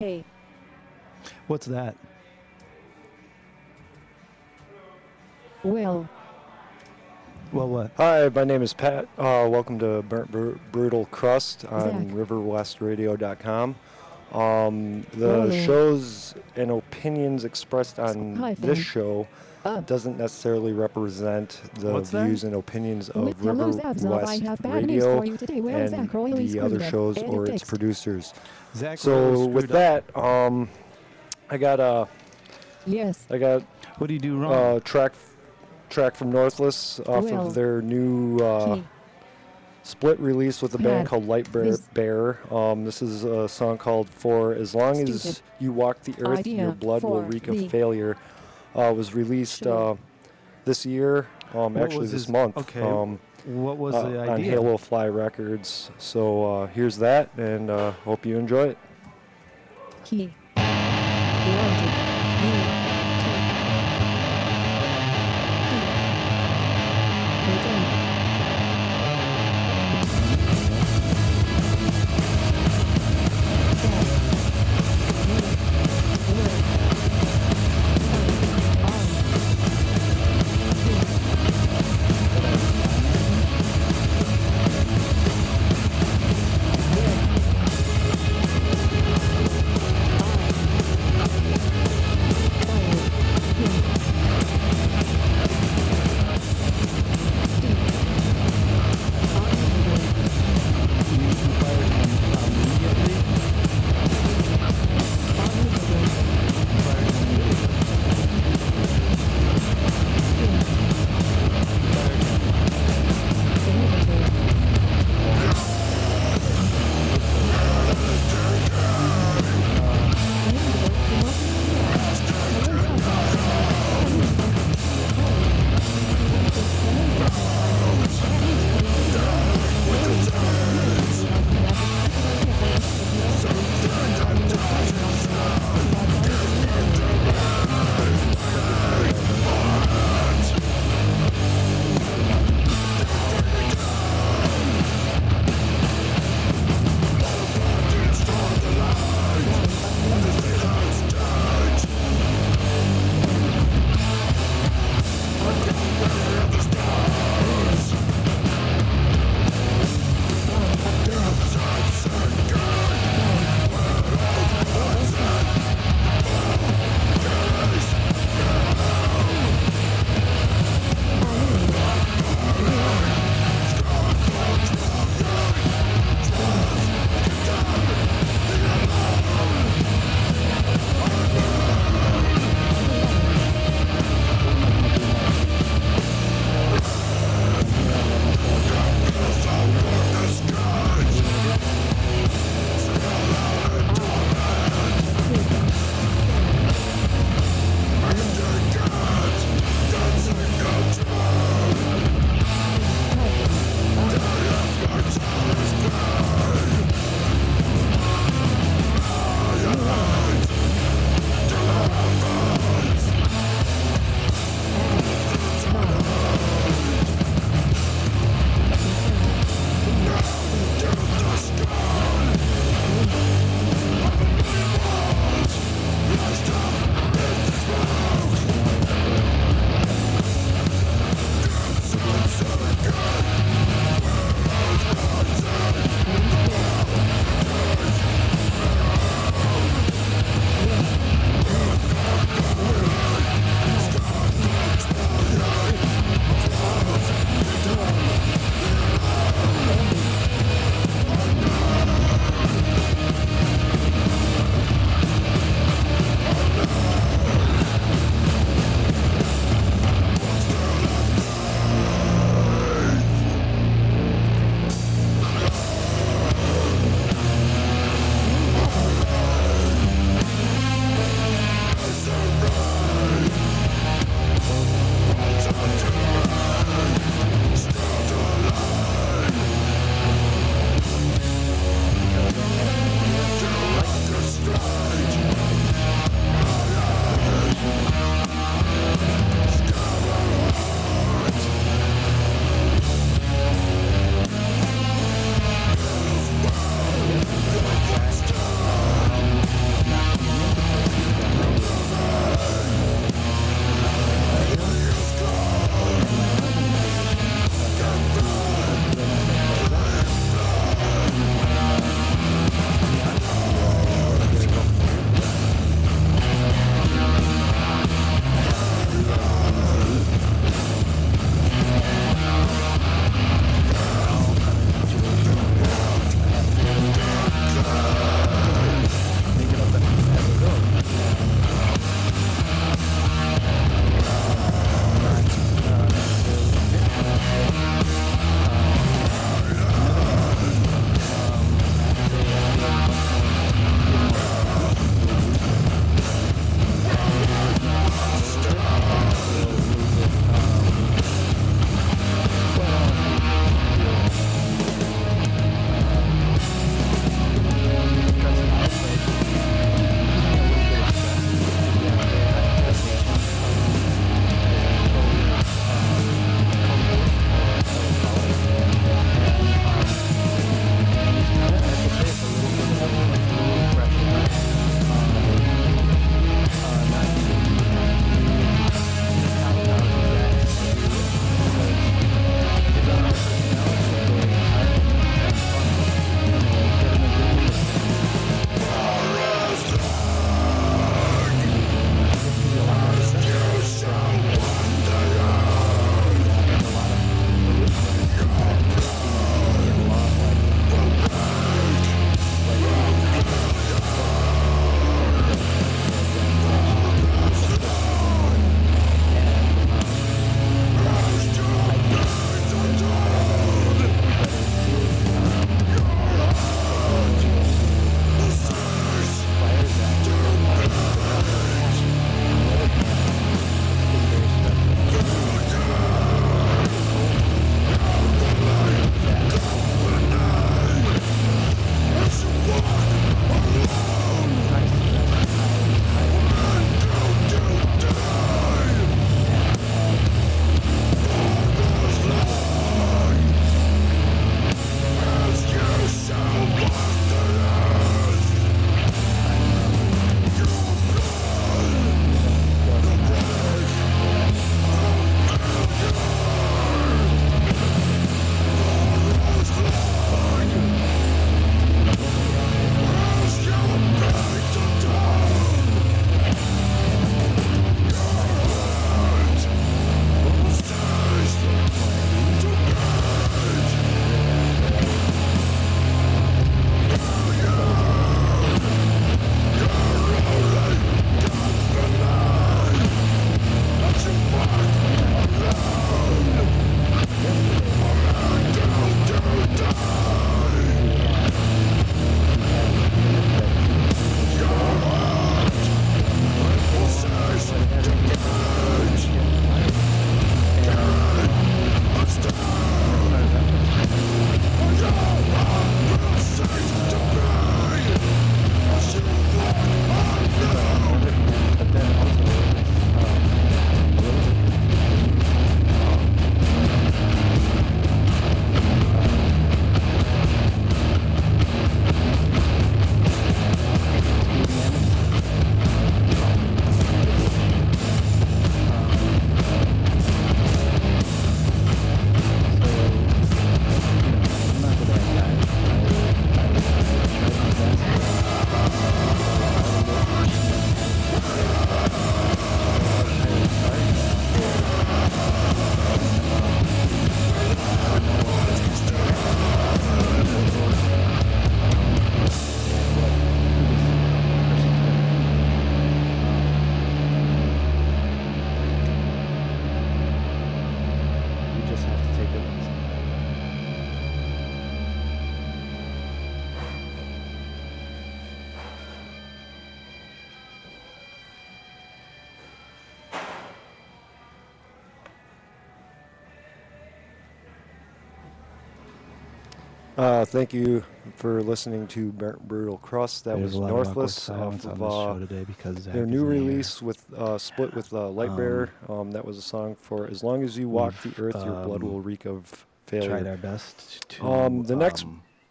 Hey. What's that? Well. Well, what? Hi, my name is Pat. Welcome to Burnt Brutal Crust on Zach. riverwestradio.com. The Hello. shows and opinions expressed on Hi, this fan. show doesn't necessarily represent the What's that? views and opinions of Hello, River Zach. I West have bad news Radio for you today. Well, and Zach really the other screwed up, shows and or it its takes- producers. Zach So really with screwed up. that, I got Yes. a What do you do wrong? track from Northless off Well, of their new Key. split release with a band Pat, called Light this- Bear. This is a song called "For As Long As Stupid You Walk the Earth, idea Your Blood Will for Reek the of Failure." Was released show. this year, What actually was this his- month. Okay. What was the on idea? Halo Fly Records. So here's that, and hope you enjoy it. Key. Warranted. Thank you for listening to Brutal Crust. That There's was a lot of awkward Northless silence off on this show of today because Zach their is new in here. release with split with Lightbearer. That was a song for "As Long as You Walk the We've, Earth, Your Blood Will Reek of Failure." Tried our best to The next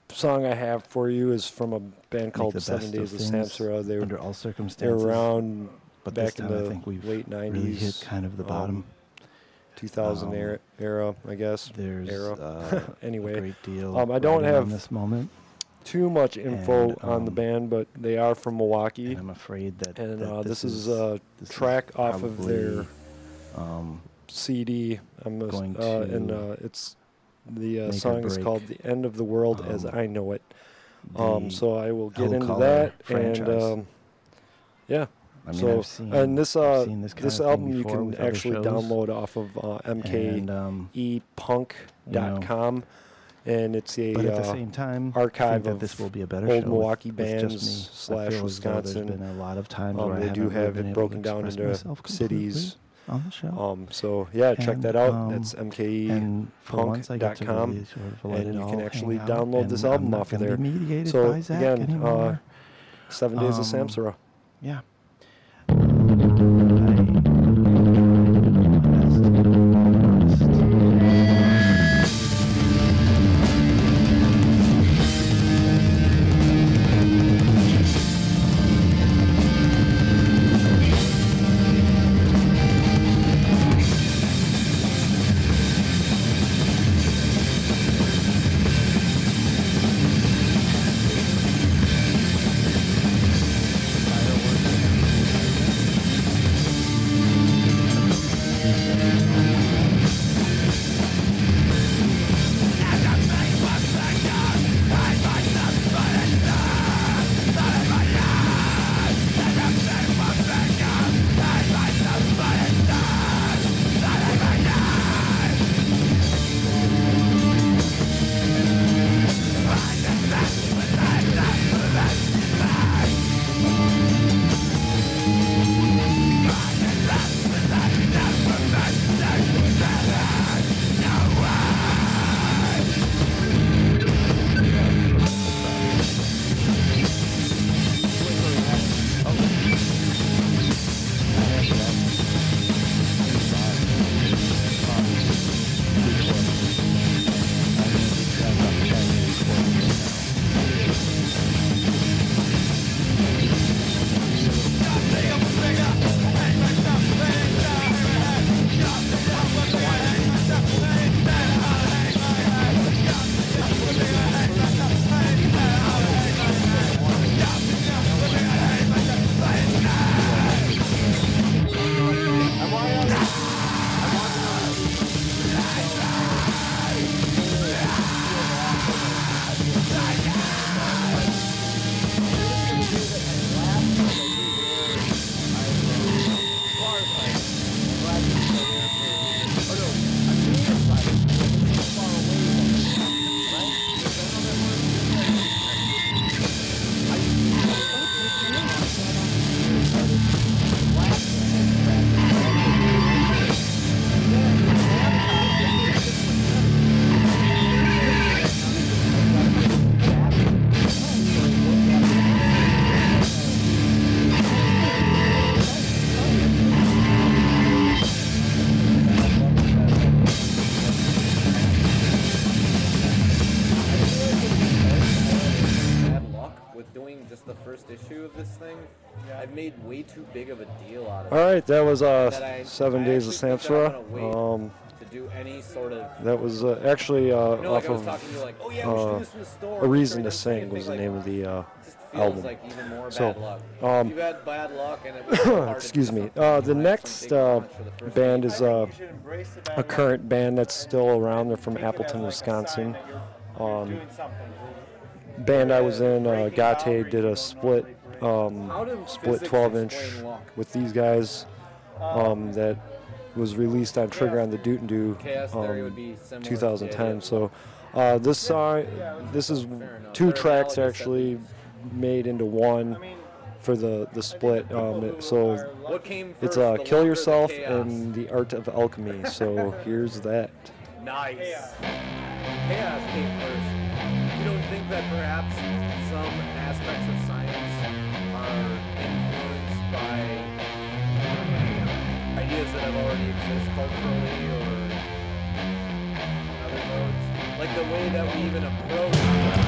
song I have for you is from a band make called the 7 best Days of of things Samsara. They under all were circumstances. around But this back in time I the think we've late 90s. really hit kind of the bottom. 2000 era, I guess. There's Era. a Anyway, great deal I don't riding have on this moment, too much info And, on the band, but they are from Milwaukee. and I'm afraid that, And that this is a track off of their probably, CD. going and to it's the make or song is break, called "The End of the World as I Know It." the So I will get Hell into Caller that, franchise. and yeah. I mean, So I've seen, and this I've seen this, kind this of thing album you before can with other actually shows, download off of and, mkepunk.com, and it's a but at the same time, I archive think that of this will be a better old show Milwaukee with just bands me. slash I feel as though Wisconsin. There's been a lot of times where I They do haven't really have been it able broken to down express into myself completely cities. on the show. So yeah, check And, that out. That's and for once I get to mkepunk.com, really sort of let and it you all can hang actually out, download this and album I'm not off of gonna there. be mediated So by Zach again, anymore. 7 Days of Samsara. Yeah. the first issue of this thing, I've made way too big of a deal out of All right, that was that I 7 Days of Samsara. to do any sort of. That was actually You know, off like I was of talking to you, like, oh yeah, we should do this in the store. A Reason to Sure, Sing anything, was the like, name of the it just feels album. like even more So, bad luck. um, You've had bad luck, and it was so hard excuse to do me. something The like next some big launch for the first band thing. is a current band that's still around. They're from Appleton, Wisconsin. Band I was in, Gate did a split 12-inch with these guys that was released on Trigger on the Doot and Do Chaos Theory would be similar to 2010. the So this song, this is two tracks actually made into one for the split. So What came it's first, the Kill luck or Yourself the chaos? and The Art of Alchemy. So here's that. Nice. Chaos came first. think that perhaps some aspects of science are influenced by ideas that have already existed culturally or other modes. Like the way that we even approach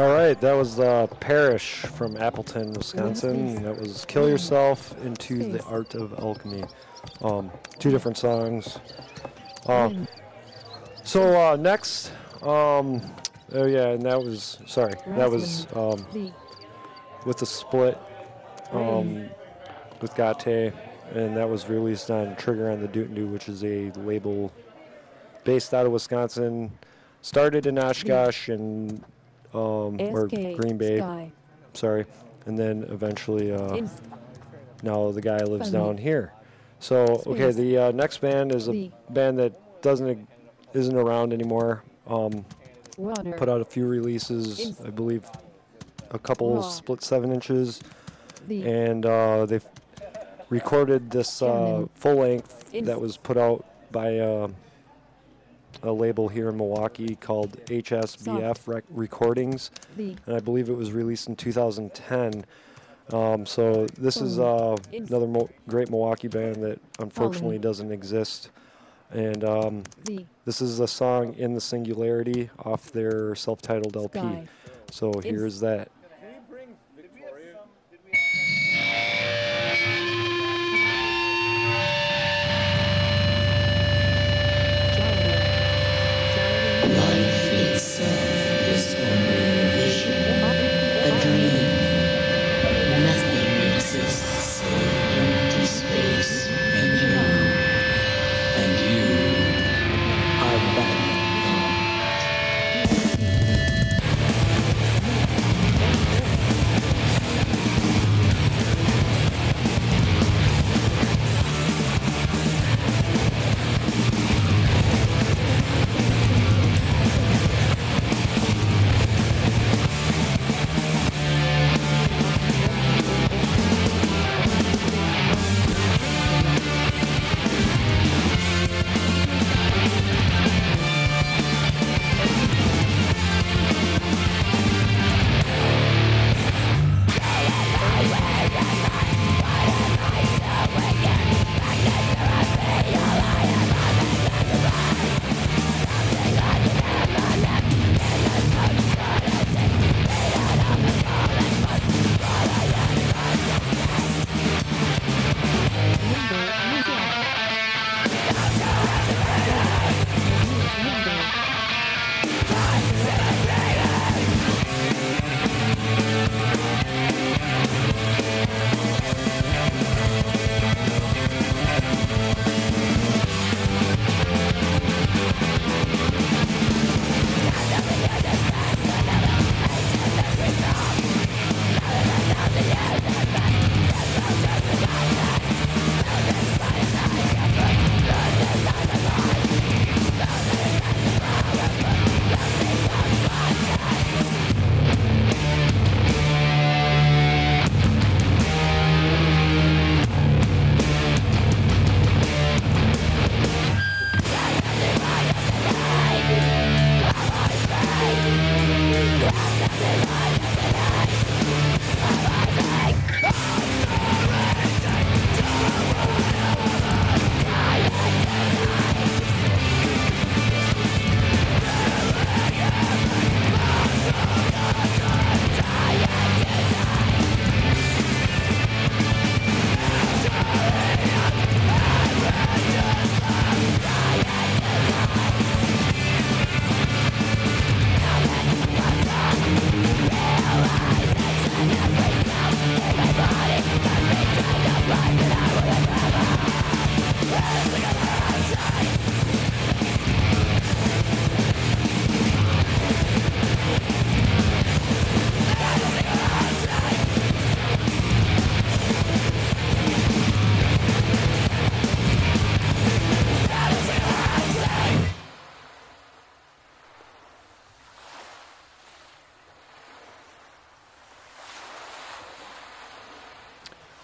All right, that was Parrish from Appleton, Wisconsin. That was Kill Yourself into the Art of Alchemy. Two different songs. So next, oh yeah, and that was, sorry, that was with the split with Gate, and that was released on Trigger on the Doo, which is a label based out of Wisconsin. Started in Oshkosh and or Green Bay, sorry, and then eventually now the guy lives down here. So okay, the next band is a band that isn't around anymore. Put out a few releases, I believe, a couple split 7 inches, and they've recorded this full length that was put out by a label here in Milwaukee called HSBF Recordings, and I believe it was released in 2010. So this is another great Milwaukee band that unfortunately doesn't exist. And this is a song In the Singularity off their self-titled LP. So here's that. Can you bring Victoria? Life itself is only a vision, a dream. Nothing exists save empty space and you are but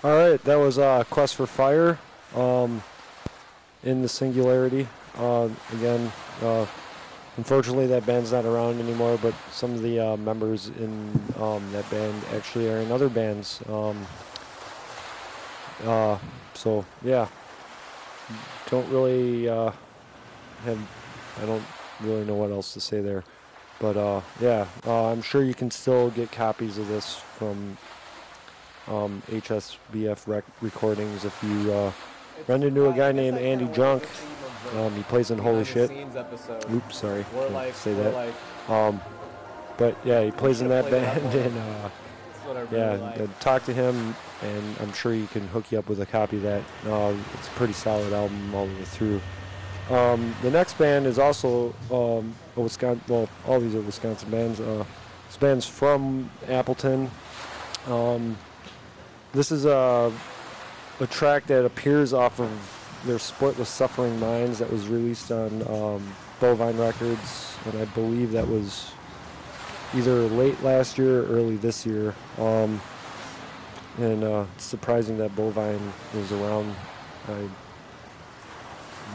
All right, that was Quest for Fire, In the Singularity. Again, unfortunately that band's not around anymore, but some of the members in that band actually are in other bands. So yeah, don't really I don't really know what else to say there. But yeah, I'm sure you can still get copies of this from HSBF recordings if you run into a guy named Andy Junk. He plays in Holy Shit. Oops, sorry, can't say that. But yeah, he plays in that band, and yeah, talk to him, and I'm sure he can hook you up with a copy of that. It's a pretty solid album all the way through. The next band is also a Wisconsin. Well, all these are Wisconsin bands. This band's from Appleton. This is a track that appears off of their split with Suffering Minds that was released on Bovine Records, and I believe that was either late last year or early this year. And it's surprising that Bovine was around. I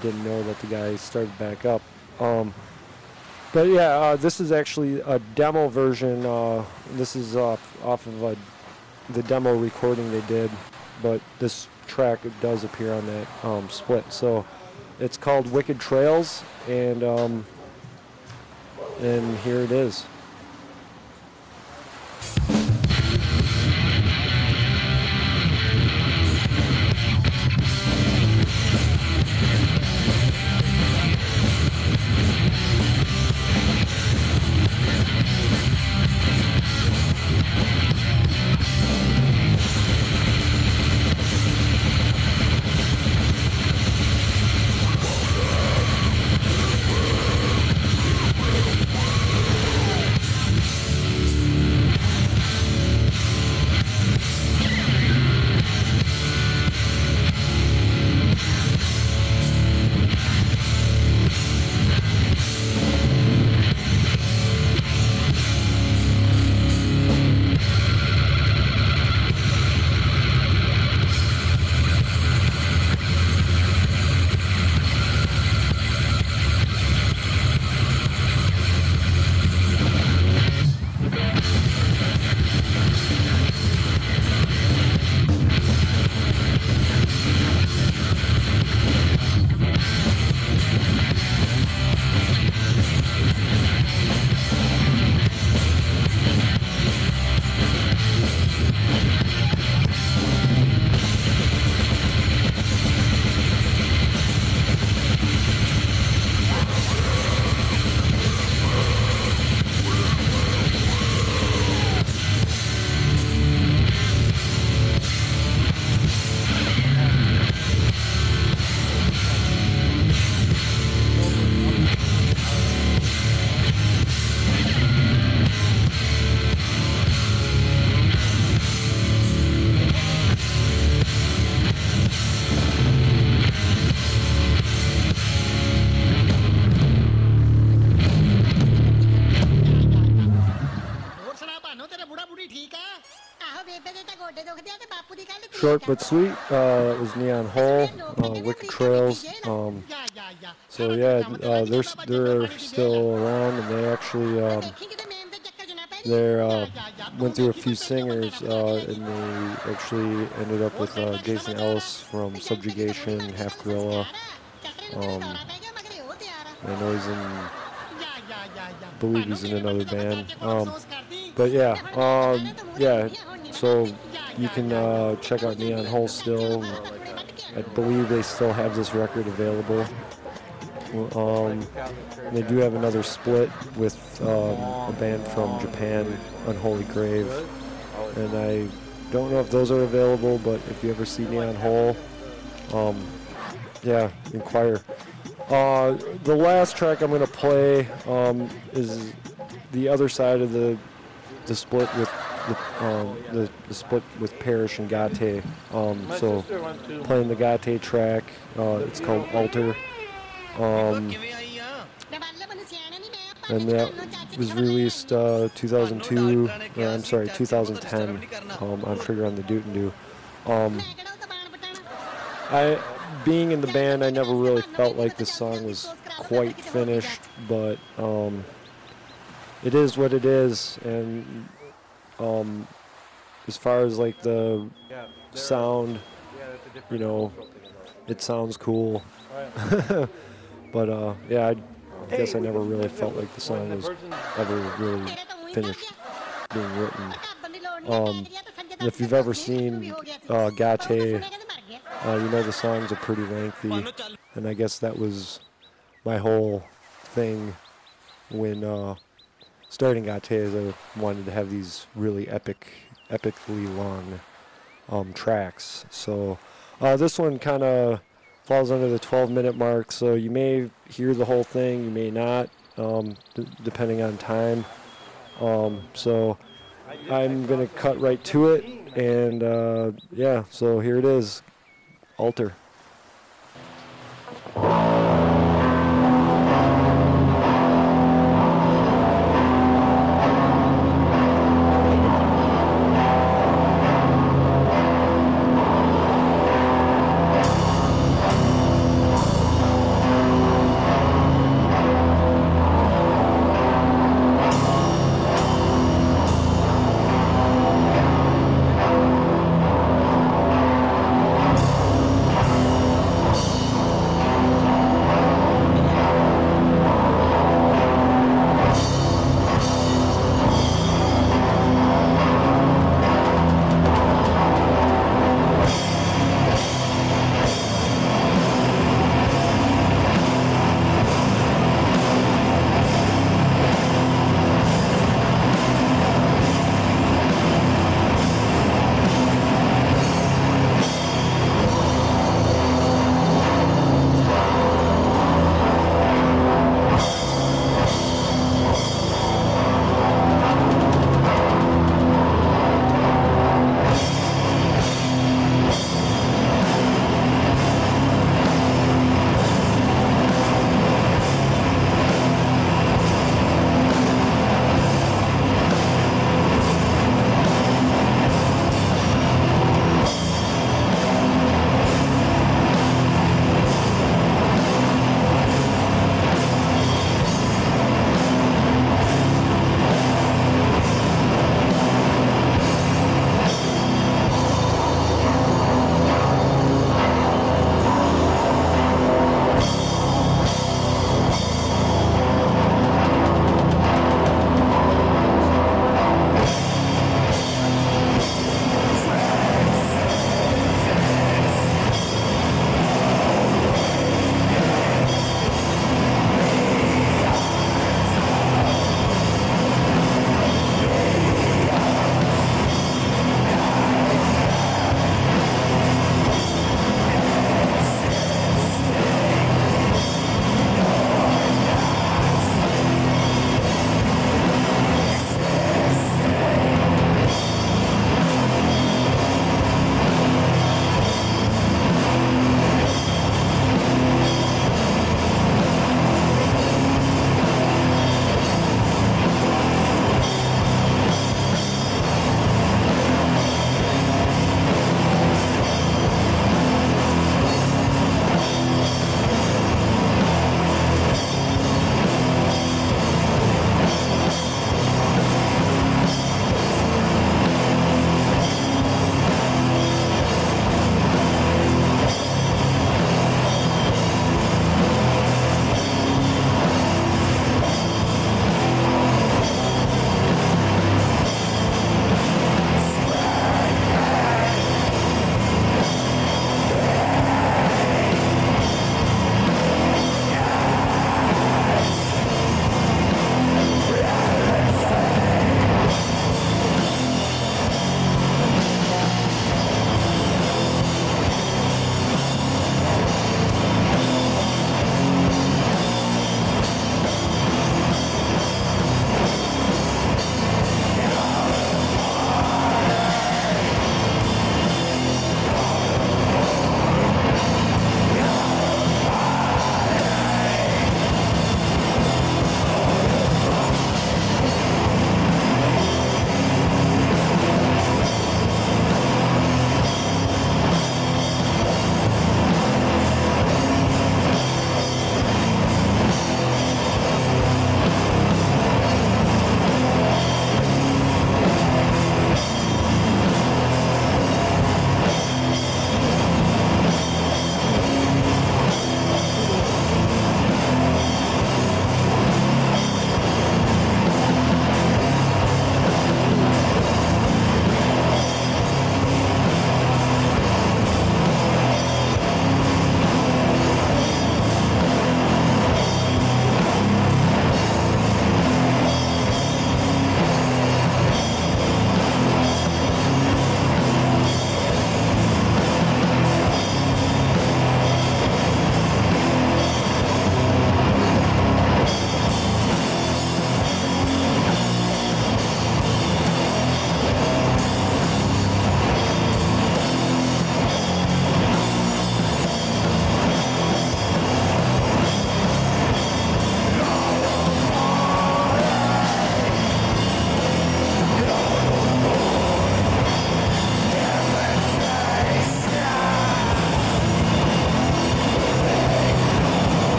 didn't know that the guy started back up. But yeah, this is actually a demo version. This is off of the demo recording they did, but this track does appear on that split. So it's called Wicked Trails, and here it is. Short but sweet. It was Neon Hole, Wicked Trails. So yeah, they're still around, and they actually went through a few singers, and they actually ended up with Jason Ellis from Subjugation, Half Gorilla. I know he's in, I believe he's in another band. But yeah, yeah. So you can check out Neon Hole still. I believe they still have this record available. They do have another split with a band from Japan, Unholy Grave, and I don't know if those are available, but if you ever see Neon Hole, yeah, inquire. The last track I'm going to play is the other side of the split with the split with Parrish and Gate. So playing the Gate track, it's called Alter. And that was released 2002, I'm sorry, 2010 on Trigger on the Doot and Do. Being in the band, I never really felt like this song was quite finished, but it is what it is. And as far as like the sound, you know, it sounds cool. But yeah, I guess I never really felt like the song was ever really finished being written. If you've ever seen Gate, you know the songs are pretty lengthy, and I guess that was my whole thing when starting Gate, is I wanted to have these really epically long tracks. So this one kind of falls under the 12-minute mark, so you may hear the whole thing, you may not, depending on time. So I'm going to cut right to it, and yeah, so here it is, Altar.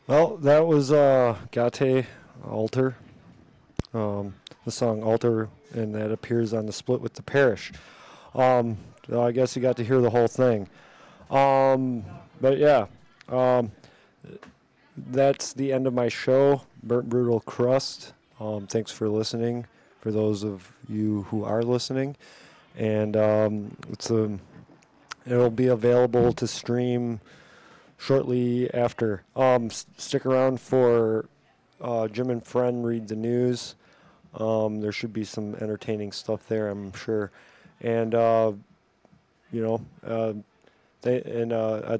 Well, that was Gate Altar. The song Altar, and that appears on the split with the Parish. So I guess you got to hear the whole thing. But yeah, that's the end of my show, Burnt Brutal Crust. Thanks for listening, for those of you who are listening. And it'll be available to stream shortly after. Stick around for Jim and Friend Read the News. There should be some entertaining stuff there, I'm sure. And, I'd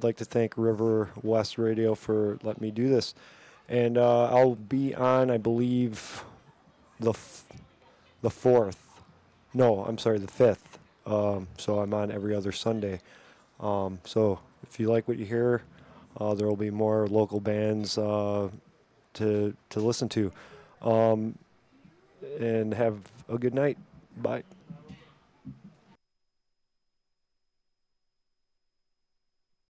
like to thank River West Radio for letting me do this. And I'll be on, I believe, the 4th. No, I'm sorry, the 5th. So I'm on every other Sunday. So if you like what you hear, there will be more local bands to listen to. And have a good night. Bye.